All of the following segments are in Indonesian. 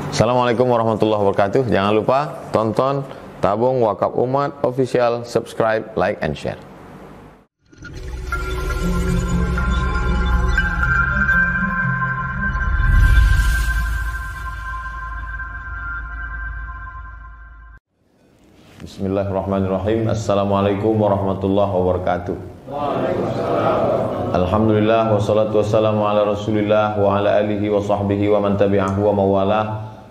Assalamualaikum warahmatullahi wabarakatuh. Jangan lupa tonton Tabung Wakaf Umat Official, subscribe, like, and share. Bismillahirrahmanirrahim. Assalamualaikum warahmatullahi wabarakatuh. Alhamdulillah wassalatu wassalamu ala Rasulillah wa ala alihi wa sahbihi wa man tabi'ahu wa mawalah.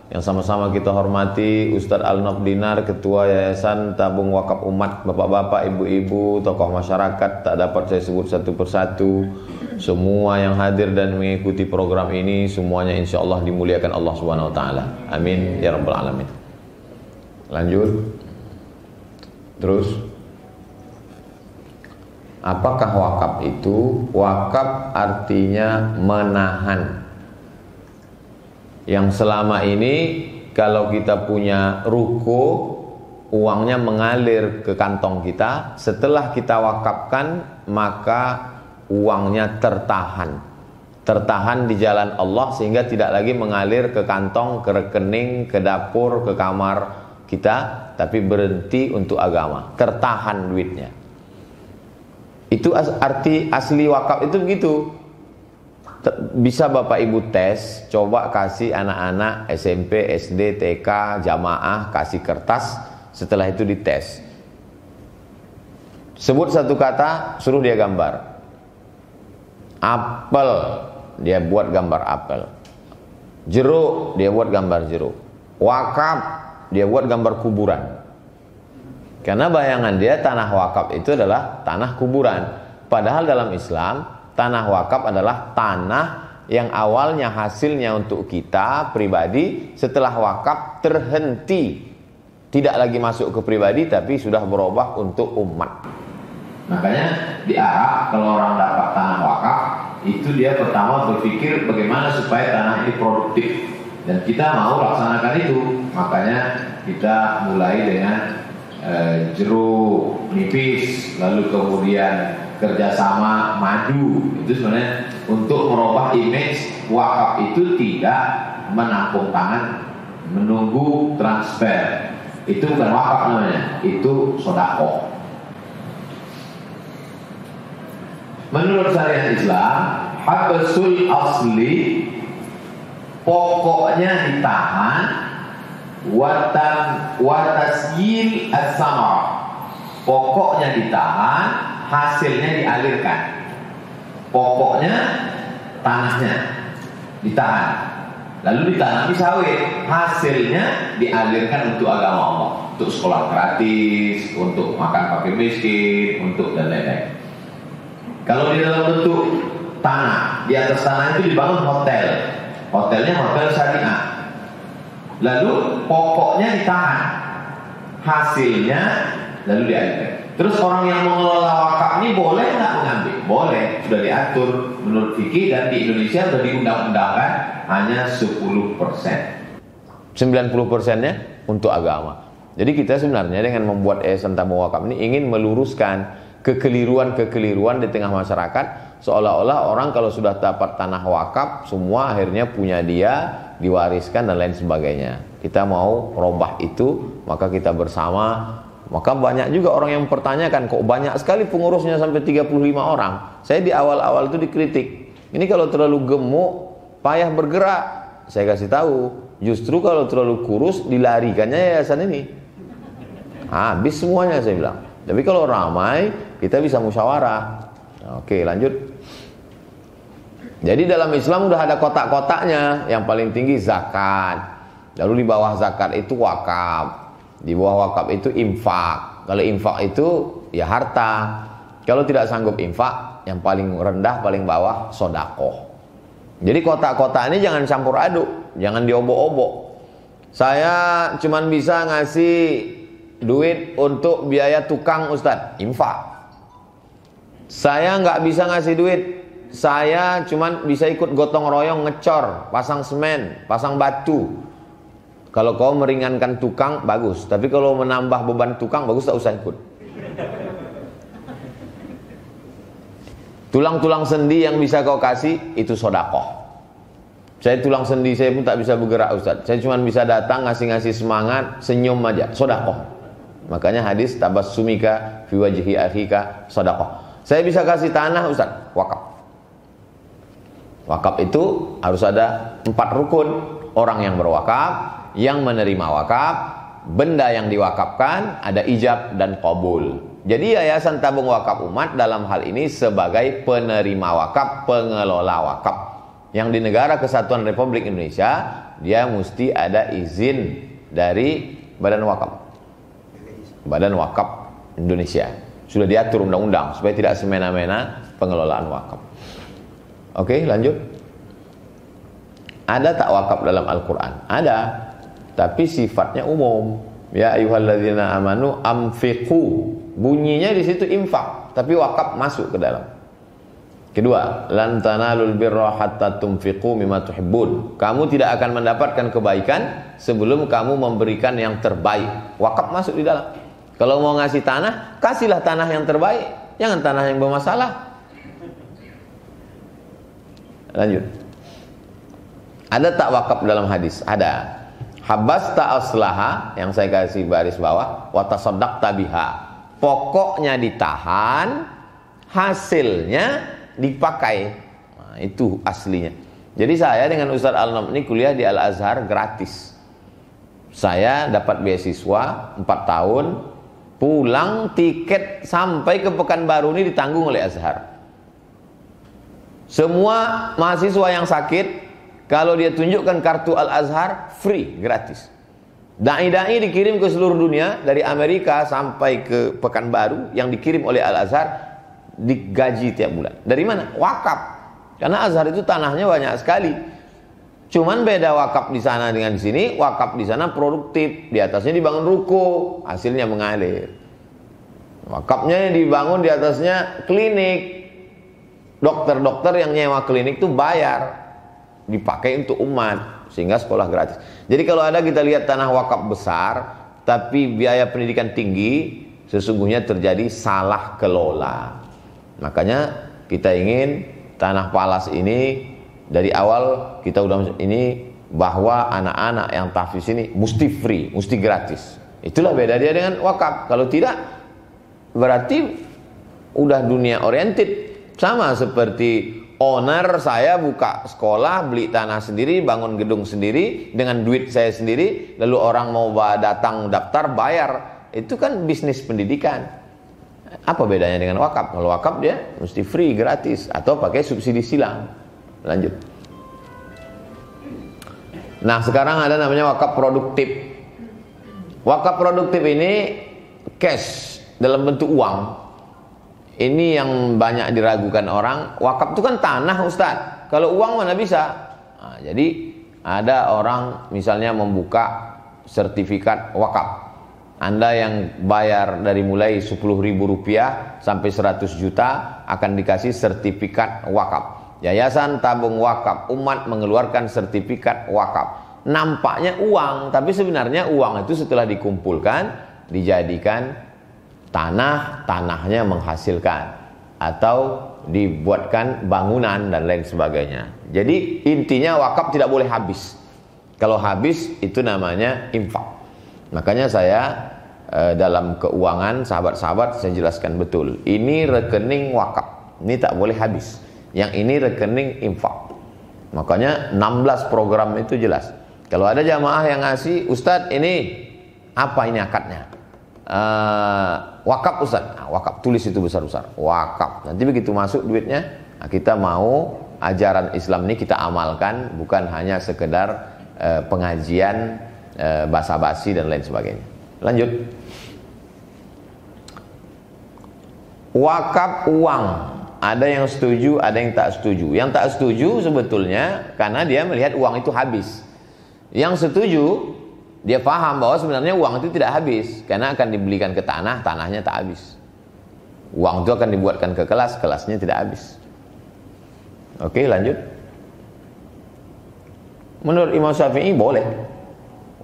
Yang sama-sama kita hormati Ustadz Al-Naf Dinar, Ketua Yayasan Tabung Wakaf Umat, bapak-bapak, ibu-ibu, tokoh masyarakat, tak dapat saya sebut satu persatu. Semua yang hadir dan mengikuti program ini, semuanya insya Allah dimuliakan Allah Subhanahu Wa Taala. Amin ya rabbal alamin. Lanjut. Terus, apakah wakaf itu? Wakaf artinya menahan. Yang selama ini kalau kita punya ruko, uangnya mengalir ke kantong kita. Setelah kita wakafkan, maka uangnya tertahan. Tertahan di jalan Allah sehingga tidak lagi mengalir ke kantong, ke rekening, ke dapur, ke kamar kita, tapi berhenti untuk agama. Tertahan duitnya. Itu arti asli wakaf itu begitu. Bisa Bapak Ibu tes, coba kasih anak-anak SMP, SD, TK, jamaah, kasih kertas, setelah itu dites. Sebut satu kata, suruh dia gambar. Apel, dia buat gambar apel. Jeruk, dia buat gambar jeruk. Wakaf, dia buat gambar kuburan. Karena bayangan dia tanah wakaf itu adalah tanah kuburan. Padahal dalam Islam, tanah wakaf adalah tanah yang awalnya hasilnya untuk kita pribadi, setelah wakaf terhenti, tidak lagi masuk ke pribadi tapi sudah berubah untuk umat. Makanya di Arab kalau orang dapat tanah wakaf, itu dia pertama berpikir bagaimana supaya tanah ini produktif, dan kita mau laksanakan itu. Makanya kita mulai dengan jeruk nipis, lalu kemudian kerjasama madu. Itu sebenarnya untuk merubah image wakaf itu tidak menampung tangan menunggu transfer. Itu bukan wakaf namanya, itu sedekah. Menurut syariat Islam, habsul asli, pokoknya ditahan, watasyil as-samar, pokoknya ditahan, hasilnya dialirkan. Pokoknya tanahnya ditahan, lalu ditanami sawit, hasilnya dialirkan untuk agama Allah, untuk sekolah gratis, untuk makan fakir miskin, untuk dan lain-lain. Kalau di dalam bentuk tanah, di atas tanah itu dibangun hotel, hotelnya hotel syariah, lalu pokoknya ditahan, hasilnya lalu dialirkan. Terus orang yang mengelola wakaf ini boleh nggak mengambil? Boleh, sudah diatur menurut fikih, dan di Indonesia sudah diundang-undangkan hanya 10%. 90%-nya untuk agama. Jadi kita sebenarnya dengan membuat Yayasan Tabung Wakaf ini ingin meluruskan kekeliruan-kekeliruan di tengah masyarakat, seolah-olah orang kalau sudah dapat tanah wakaf semua akhirnya punya dia, diwariskan dan lain sebagainya. Kita mau robah itu, maka kita bersama. Maka banyak juga orang yang mempertanyakan, kok banyak sekali pengurusnya sampai 35 orang. Saya di awal-awal itu dikritik, ini kalau terlalu gemuk, payah bergerak. Saya kasih tahu, justru kalau terlalu kurus, dilarikannya yayasan ini. Habis semuanya, saya bilang. Tapi kalau ramai, kita bisa musyawarah. Oke, lanjut. Jadi dalam Islam udah ada kotak-kotaknya. Yang paling tinggi zakat, lalu di bawah zakat itu wakaf, di bawah wakaf itu infak. Kalau infak itu ya harta. Kalau tidak sanggup infak, yang paling rendah, paling bawah sedekah. Jadi kotak-kotak ini jangan campur aduk, jangan diobok-obok. Saya cuman bisa ngasih duit untuk biaya tukang Ustadz, infak. Saya nggak bisa ngasih duit, saya cuman bisa ikut gotong royong ngecor, pasang semen, pasang batu. Kalau kau meringankan tukang, bagus. Tapi kalau menambah beban tukang, bagus, tak usah ikut. Tulang-tulang sendi yang bisa kau kasih, itu sedekah. Saya tulang sendi saya pun tak bisa bergerak Ustaz. Saya cuma bisa datang ngasih-ngasih semangat, senyum aja, sedekah. Makanya hadis tabassumika fi wajhi akhika sedekah. Saya bisa kasih tanah Ustaz, wakaf. Wakaf itu harus ada 4 rukun. Orang yang berwakaf, yang menerima wakaf, benda yang diwakafkan, ada ijab dan qabul. Jadi Yayasan Tabung Wakaf Umat dalam hal ini sebagai penerima wakaf, pengelola wakaf. Yang di negara Kesatuan Republik Indonesia, dia mesti ada izin dari Badan Wakaf. Badan Wakaf Indonesia. Sudah diatur undang-undang supaya tidak semena-mena pengelolaan wakaf. Oke, lanjut. Ada tak wakaf dalam Al-Quran? Ada, tapi sifatnya umum. Ya ayyuhalladzina amanu amfiqu. Bunyinya di situ infak, tapi wakaf masuk ke dalam. Kedua, lan tanalul birra hatta tunfiqu mimma tuhibbun. Kamu tidak akan mendapatkan kebaikan sebelum kamu memberikan yang terbaik. Wakaf masuk di dalam. Kalau mau ngasih tanah, kasihlah tanah yang terbaik, jangan tanah yang bermasalah. Lanjut. Ada tak wakaf dalam hadis? Ada. Habasta aslaha, yang saya kasih baris bawah, wa tasaddaqta biha. Pokoknya ditahan, hasilnya dipakai. Nah, itu aslinya. Jadi saya dengan Ustaz Al-Nom ini kuliah di Al-Azhar gratis. Saya dapat beasiswa 4 tahun, pulang tiket sampai ke Pekanbaru ini ditanggung oleh Azhar. Semua mahasiswa yang sakit, kalau dia tunjukkan kartu Al-Azhar, free, gratis. Dai-dai dikirim ke seluruh dunia, dari Amerika sampai ke Pekanbaru, yang dikirim oleh Al-Azhar, digaji tiap bulan. Dari mana? Wakaf. Karena Azhar itu tanahnya banyak sekali. Cuman beda wakaf di sana dengan di sini. Wakaf di sana produktif, di atasnya dibangun ruko, hasilnya mengalir. Wakafnya dibangun di atasnya klinik. Dokter-dokter yang nyewa klinik itu bayar, dipakai untuk umat, sehingga sekolah gratis. Jadi kalau ada kita lihat tanah wakaf besar tapi biaya pendidikan tinggi, sesungguhnya terjadi salah kelola. Makanya kita ingin tanah Palas ini dari awal kita udah ini bahwa anak-anak yang tahfiz ini mesti free, mesti gratis. Itulah beda dia dengan wakaf. Kalau tidak, berarti udah dunia oriented. Sama seperti owner saya buka sekolah, beli tanah sendiri, bangun gedung sendiri dengan duit saya sendiri, lalu orang mau datang daftar bayar. Itu kan bisnis pendidikan. Apa bedanya dengan wakaf? Kalau wakaf dia mesti free, gratis, atau pakai subsidi silang. Lanjut. Nah, sekarang ada namanya wakaf produktif. Wakaf produktif ini cash dalam bentuk uang. Ini yang banyak diragukan orang. Wakaf itu kan tanah Ustaz. Kalau uang mana bisa? Nah, jadi ada orang misalnya membuka sertifikat wakaf. Anda yang bayar dari mulai Rp10.000 sampai 100 juta akan dikasih sertifikat wakaf. Yayasan Tabung Wakaf Umat mengeluarkan sertifikat wakaf. Nampaknya uang, tapi sebenarnya uang itu setelah dikumpulkan dijadikan tanahnya menghasilkan atau dibuatkan bangunan dan lain sebagainya. Jadi intinya wakaf tidak boleh habis. Kalau habis itu namanya infak. Makanya saya dalam keuangan sahabat-sahabat saya jelaskan betul. Ini rekening wakaf, ini tak boleh habis. Yang ini rekening infak. Makanya 16 program itu jelas. Kalau ada jamaah yang ngasih, Ustadz ini apa ini akadnya? Wakaf Ustaz, nah, wakaf, tulis itu besar-besar, wakaf. Nanti begitu masuk duitnya, nah, kita mau ajaran Islam ini kita amalkan, bukan hanya sekedar pengajian basa-basi dan lain sebagainya. Lanjut. Wakaf uang, ada yang setuju, ada yang tak setuju. Yang tak setuju sebetulnya karena dia melihat uang itu habis. Yang setuju, dia paham bahwa sebenarnya uang itu tidak habis, karena akan dibelikan ke tanah, tanahnya tak habis. Uang itu akan dibuatkan ke kelas, kelasnya tidak habis. Oke, lanjut. Menurut Imam Syafi'i boleh.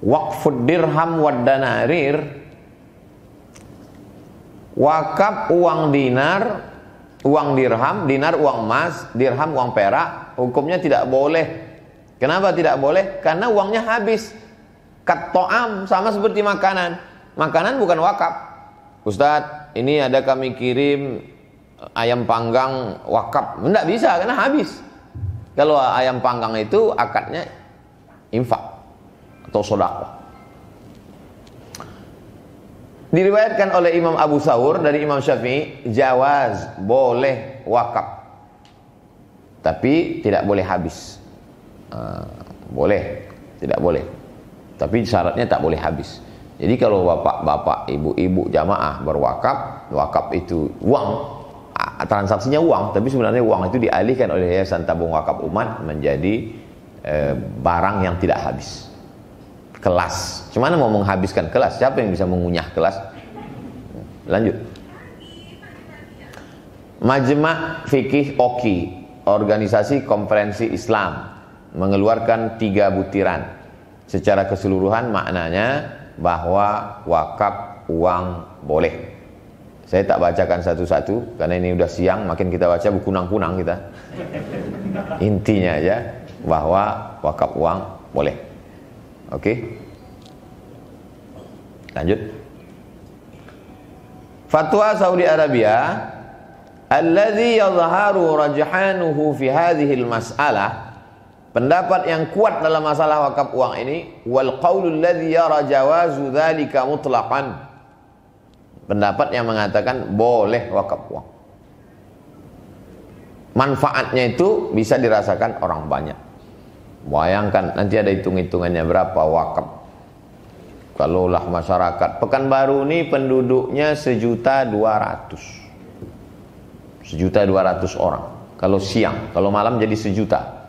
Waqfud dirham wad danarir. Wakaf uang dinar, uang dirham, dinar uang emas, dirham uang perak, hukumnya tidak boleh Kenapa tidak boleh? Karena uangnya habis. Kat-to'am, sama seperti makanan. Makanan bukan wakaf. Ustadz, ini ada kami kirim ayam panggang wakaf. Tidak bisa, karena habis. Kalau ayam panggang itu akadnya infak atau sedekah. Diriwayatkan oleh Imam Abu Thawr dari Imam Syafi'i, jawaz, boleh wakaf, tapi tidak boleh habis. Boleh, tidak boleh, tapi syaratnya tak boleh habis. Jadi kalau bapak-bapak, ibu-ibu jamaah berwakaf, wakaf itu uang, transaksinya uang, tapi sebenarnya uang itu dialihkan oleh Yayasan Tabung Wakaf Umat menjadi barang yang tidak habis. Kelas, cuman mau menghabiskan kelas, siapa yang bisa mengunyah kelas? Lanjut. Majma' Fikih Oki, organisasi konferensi Islam, mengeluarkan 3 butiran. Secara keseluruhan maknanya bahwa wakaf uang boleh. Saya tak bacakan satu-satu karena ini udah siang, makin kita baca kunang-kunang kita. Intinya aja bahwa wakaf uang boleh. Oke. Lanjut. Fatwa Saudi Arabia, alladzi yadhharu rajhanuhu fi hadhihi al-mas'alah, pendapat yang kuat dalam masalah wakaf uang ini, wal qaulul ladzi yara jawazu dzalika mutlaqan, pendapat yang mengatakan boleh wakaf uang. Manfaatnya itu bisa dirasakan orang banyak. Bayangkan nanti ada hitung-hitungannya berapa wakaf. Kalaulah masyarakat Pekanbaru ini penduduknya 1.200.000. 1.200.000 orang. Kalau siang, kalau malam jadi 1 juta.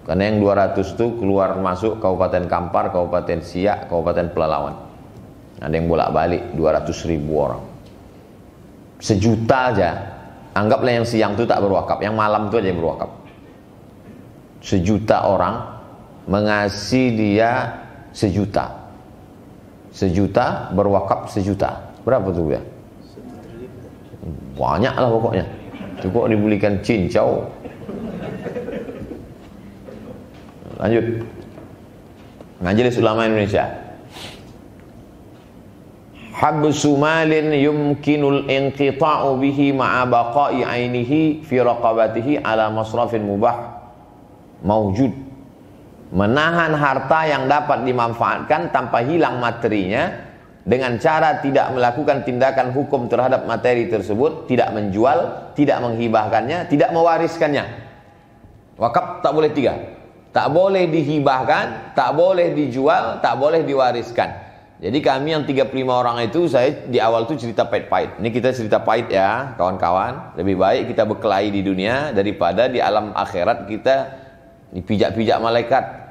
Karena yang 200 itu keluar masuk Kabupaten Kampar, Kabupaten Siak, Kabupaten Pelalawan. Ada yang bolak-balik 200.000 orang. 1 juta aja. Anggaplah yang siang itu tak berwakaf, yang malam itu aja yang berwakaf. 1 juta orang mengasih dia 1 juta. 1 juta berwakaf 1 juta. Berapa tuh ya? Banyak lah pokoknya. Cukup dibelikan cincau. Lanjut. Majelis Ulama Indonesia. Habsu malin yumkinul inqita'u bihi ma'a baqa'i ainihi fi raqabatihi ala masrafin mubah mawjud. Menahan harta yang dapat dimanfaatkan tanpa hilang materinya dengan cara tidak melakukan tindakan hukum terhadap materi tersebut, tidak menjual, tidak menghibahkannya, tidak mewariskannya. Wakaf tak boleh 3. Tak boleh dihibahkan, tak boleh dijual, tak boleh diwariskan. Jadi kami yang 35 orang itu, saya di awal itu cerita pahit-pahit. Ini kita cerita pahit ya kawan-kawan. Lebih baik kita berkelahi di dunia daripada di alam akhirat kita dipijak-pijak malaikat.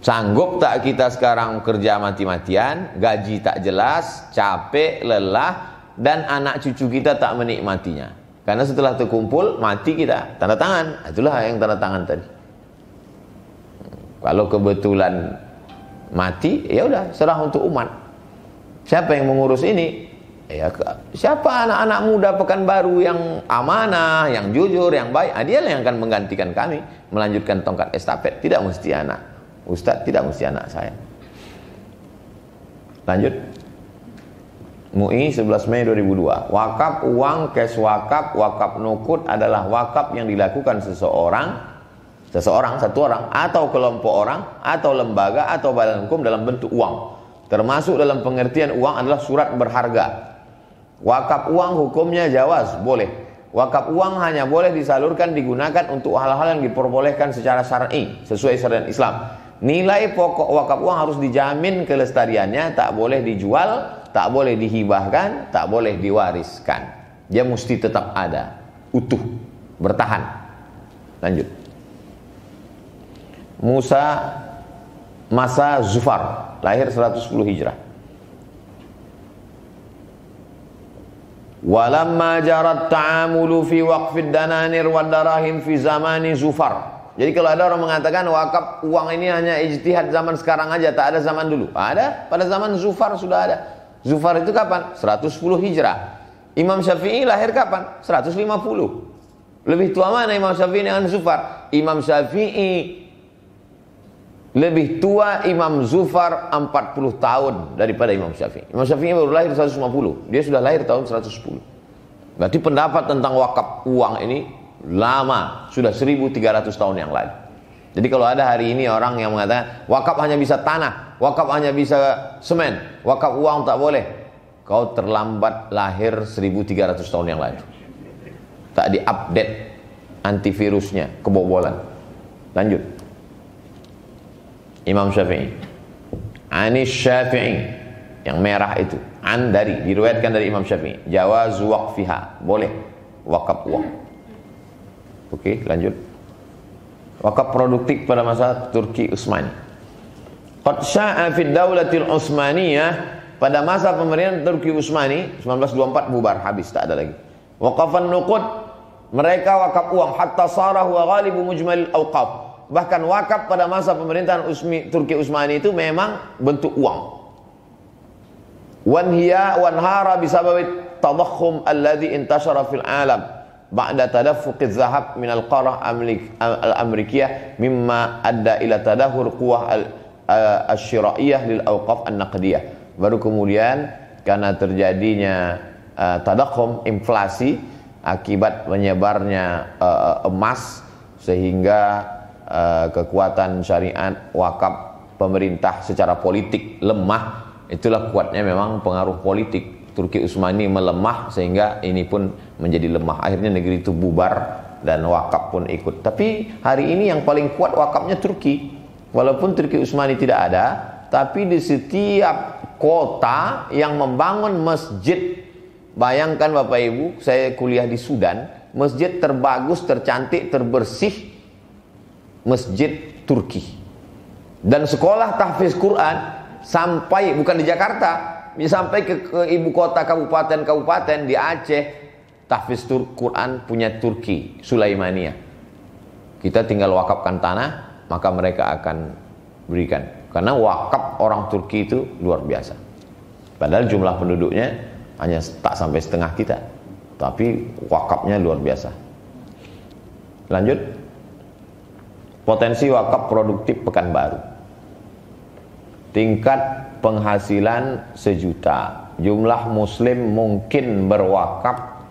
Sanggup tak kita sekarang kerja mati-matian, gaji tak jelas, capek, lelah, dan anak cucu kita tak menikmatinya. Karena setelah terkumpul, mati kita. Tanda tangan, itulah yang tanda tangan tadi. Kalau kebetulan mati, ya udah serah untuk umat. Siapa yang mengurus ini? Ya, siapa anak-anak muda Pekanbaru yang amanah, yang jujur, yang baik? Dia yang akan menggantikan kami, melanjutkan tongkat estafet. Tidak mesti anak Ustadz, tidak mesti anak saya. Lanjut. MUI 11 Mei 2002. Wakaf uang, cash wakaf, wakaf nukut adalah wakaf yang dilakukan seseorang, satu orang, atau kelompok orang, atau lembaga, atau badan hukum dalam bentuk uang. Termasuk dalam pengertian uang adalah surat berharga. Wakaf uang hukumnya jawaz, boleh. Wakaf uang hanya boleh disalurkan, digunakan untuk hal-hal yang diperbolehkan secara syar'i, sesuai syariat Islam. Nilai pokok wakaf uang harus dijamin kelestariannya, tak boleh dijual, tak boleh dihibahkan, tak boleh diwariskan. Dia mesti tetap ada, utuh, bertahan. Lanjut. Masa Zufar, lahir 110 Hijrah. Walamma jarat ta'amulu fi waqfid dananir wad darahim fi zamani Zufar. Jadi kalau ada orang mengatakan wakaf uang ini hanya ijtihad zaman sekarang aja, tak ada zaman dulu. Ada, pada zaman Zufar sudah ada. Zufar itu kapan? 110 Hijrah. Imam Syafi'i lahir kapan? 150. Lebih tua mana Imam Syafi'i dengan Zufar? Imam Syafi'i Lebih tua Imam Zufar 40 tahun daripada Imam Syafi'i. Imam Syafi'i baru lahir 150, dia sudah lahir tahun 110. Berarti pendapat tentang wakaf uang ini lama, sudah 1300 tahun yang lalu. Jadi kalau ada hari ini orang yang mengatakan wakaf hanya bisa tanah, wakaf hanya bisa semen, wakaf uang tak boleh, kau terlambat lahir 1300 tahun yang lalu. Tak diupdate antivirusnya, kebobolan. Lanjut. Imam Syafi'i, Anis Syafi'i, yang merah itu, an dari, diriwayatkan dari Imam Syafi'i, jawazu waqfiha, boleh wakaf uang. Oke, lanjut. Wakaf produktif pada masa Turki Utsmani. Qad sya'a fid daulatil Utsmaniyah, pada masa pemerintahan Turki Utsmani 1924 bubar, habis, tak ada lagi. Waqafan nuqud, mereka wakaf uang, hatta sarah wa ghalibu mujmalil awqaf. Bahkan wakaf pada masa pemerintahan Turki Utsmani itu memang bentuk uang. Wanhiya wanhara bisabab tadakhum alladhi intashara fil alam ba'da tadaffuqiz zahab min al-qarah al-amrikiyah mimma adda ila tadahur quwah al-syira'iyah lil awqaf an-naqdiyah. Baru kemudian karena terjadinya tadakhum, inflasi akibat menyebarnya emas, sehingga kekuatan syariat wakaf pemerintah secara politik lemah. Itulah kuatnya memang pengaruh politik. Turki Utsmani melemah sehingga ini pun menjadi lemah. Akhirnya negeri itu bubar dan wakaf pun ikut. Tapi hari ini yang paling kuat wakafnya Turki. Walaupun Turki Utsmani tidak ada, tapi di setiap kota yang membangun masjid, bayangkan Bapak Ibu, saya kuliah di Sudan, masjid terbagus, tercantik, terbersih, masjid Turki. Dan sekolah tahfiz Quran sampai, bukan di Jakarta, sampai ke ibu kota kabupaten-kabupaten di Aceh, tahfiz Quran punya Turki, Sulaimaniyah. Kita tinggal wakafkan tanah, maka mereka akan berikan. Karena wakaf orang Turki itu luar biasa. Padahal jumlah penduduknya hanya tak sampai setengah kita, tapi wakafnya luar biasa. Lanjut. Potensi wakaf produktif Pekanbaru. Tingkat penghasilan 1 juta. Jumlah muslim mungkin berwakaf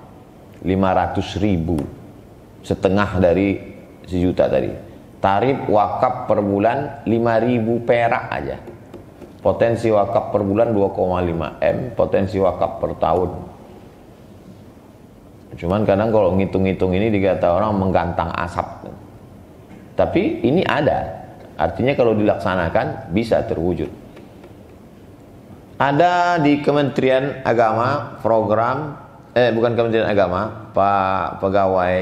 500.000, setengah dari 1 juta tadi. Tarif wakaf per bulan 5.000 perak aja. Potensi wakaf per bulan 2,5 M, potensi wakaf per tahun. Cuman kadang kalau ngitung-ngitung ini dikata orang menggantang asap. Tapi ini ada, artinya kalau dilaksanakan bisa terwujud. Ada di Kementerian Agama program, bukan Kementerian Agama, Pak Pegawai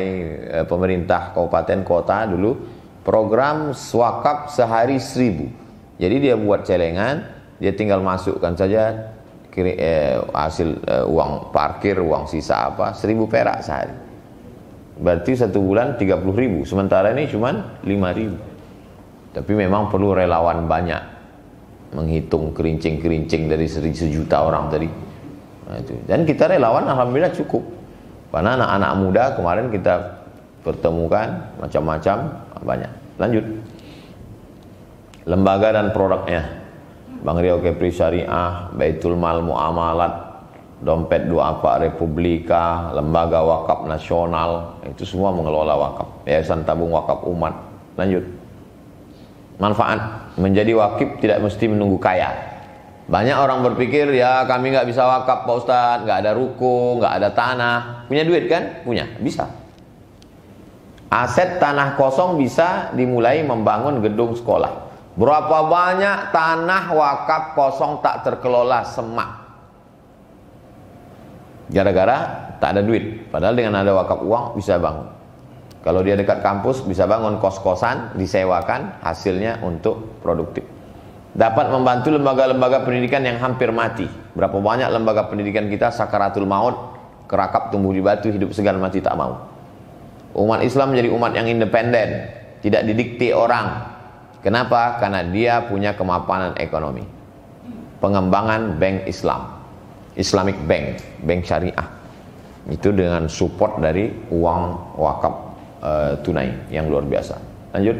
Pemerintah Kabupaten Kota dulu, program wakaf sehari 1.000. Jadi dia buat celengan, dia tinggal masukkan saja hasil uang parkir, uang sisa apa, 1.000 perak sehari. Berarti 1 bulan 30.000. Sementara ini cuma 5.000. Tapi memang perlu relawan banyak menghitung kerincing-kerincing dari 1 juta orang tadi. Nah, itu. Dan kita relawan alhamdulillah cukup. Karena anak-anak muda kemarin kita pertemukan macam-macam, banyak. Lanjut. Lembaga dan produknya. Bank Riau Kepri Syariah, Baitul Mal Muamalat, Dompet Duafa Republika, Lembaga Wakaf Nasional, itu semua mengelola wakaf. Yayasan Tabung Wakaf Umat. Lanjut. Manfaat, menjadi wakif tidak mesti menunggu kaya. Banyak orang berpikir, ya kami nggak bisa wakaf Pak Ustadz, nggak ada ruko, nggak ada tanah. Punya duit kan? Punya, bisa. Aset tanah kosong bisa dimulai membangun gedung sekolah. Berapa banyak tanah wakaf kosong tak terkelola, semak. Gara-gara tak ada duit. Padahal dengan ada wakaf uang bisa bangun. Kalau dia dekat kampus bisa bangun kos-kosan, disewakan, hasilnya untuk produktif. Dapat membantu lembaga-lembaga pendidikan yang hampir mati. Berapa banyak lembaga pendidikan kita sakaratul maut, kerakap tumbuh di batu, hidup segan mati tak mau. Umat Islam menjadi umat yang independen, tidak didikte orang. Kenapa? Karena dia punya kemapanan ekonomi. Pengembangan bank Islam, Islamic Bank, bank syariah, itu dengan support dari uang wakaf tunai yang luar biasa. Lanjut.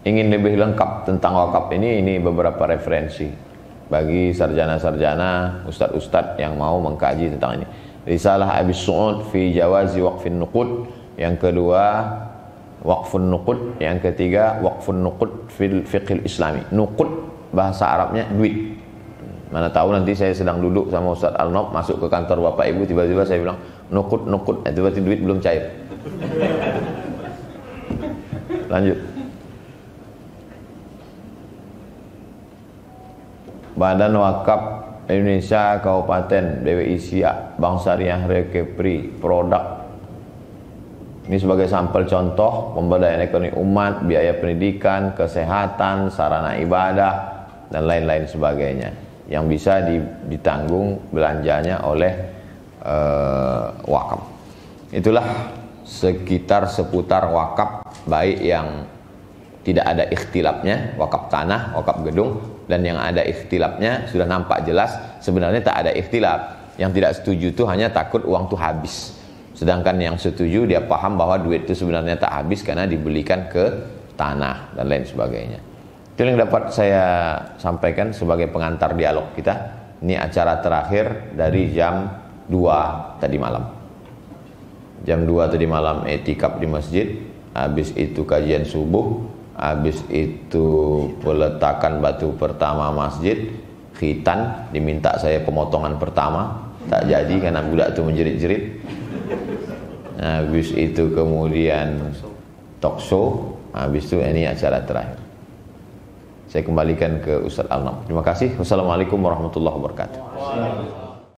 ingin lebih lengkap tentang wakaf ini beberapa referensi bagi sarjana-sarjana, ustadz-ustadz yang mau mengkaji tentang ini. Risalah Abi Su'ud fi Jawazi Waqfin Nuqud, yang kedua Waqfun Nuqud, yang ketiga Waqfun Nuqud fil Fiqhil Islami. Nuqud bahasa Arabnya duit. Mana tahu nanti saya sedang duduk sama Ustaz Al-Nob, masuk ke kantor Bapak Ibu, tiba-tiba saya bilang nuqud, tiba-tiba duit belum cair. Lanjut. Badan Wakaf Indonesia Kabupaten BWI Siak Bank Syariah Rekepri produk. Ini sebagai sampel contoh pemberdayaan ekonomi umat, biaya pendidikan, kesehatan, sarana ibadah, dan lain-lain sebagainya yang bisa ditanggung belanjanya oleh wakaf. Itulah seputar wakaf, baik yang tidak ada ikhtilafnya, wakaf tanah, wakaf gedung, dan yang ada ikhtilafnya sudah nampak jelas sebenarnya tak ada ikhtilaf. Yang tidak setuju itu hanya takut uang itu habis. Sedangkan yang setuju dia paham bahwa duit itu sebenarnya tak habis karena dibelikan ke tanah dan lain sebagainya. Itu yang dapat saya sampaikan sebagai pengantar dialog kita. Ini acara terakhir dari jam 2 tadi malam. Jam 2 tadi malam etikaf di masjid, habis itu kajian subuh, habis itu peletakan batu pertama masjid, khitan, diminta saya pemotongan pertama, tak jadi karena budak itu menjerit-jerit. Habis itu kemudian talk show, habis itu ini acara terakhir. Saya kembalikan ke Ustaz Al-Nob. Terima kasih. Wassalamualaikum warahmatullahi wabarakatuh.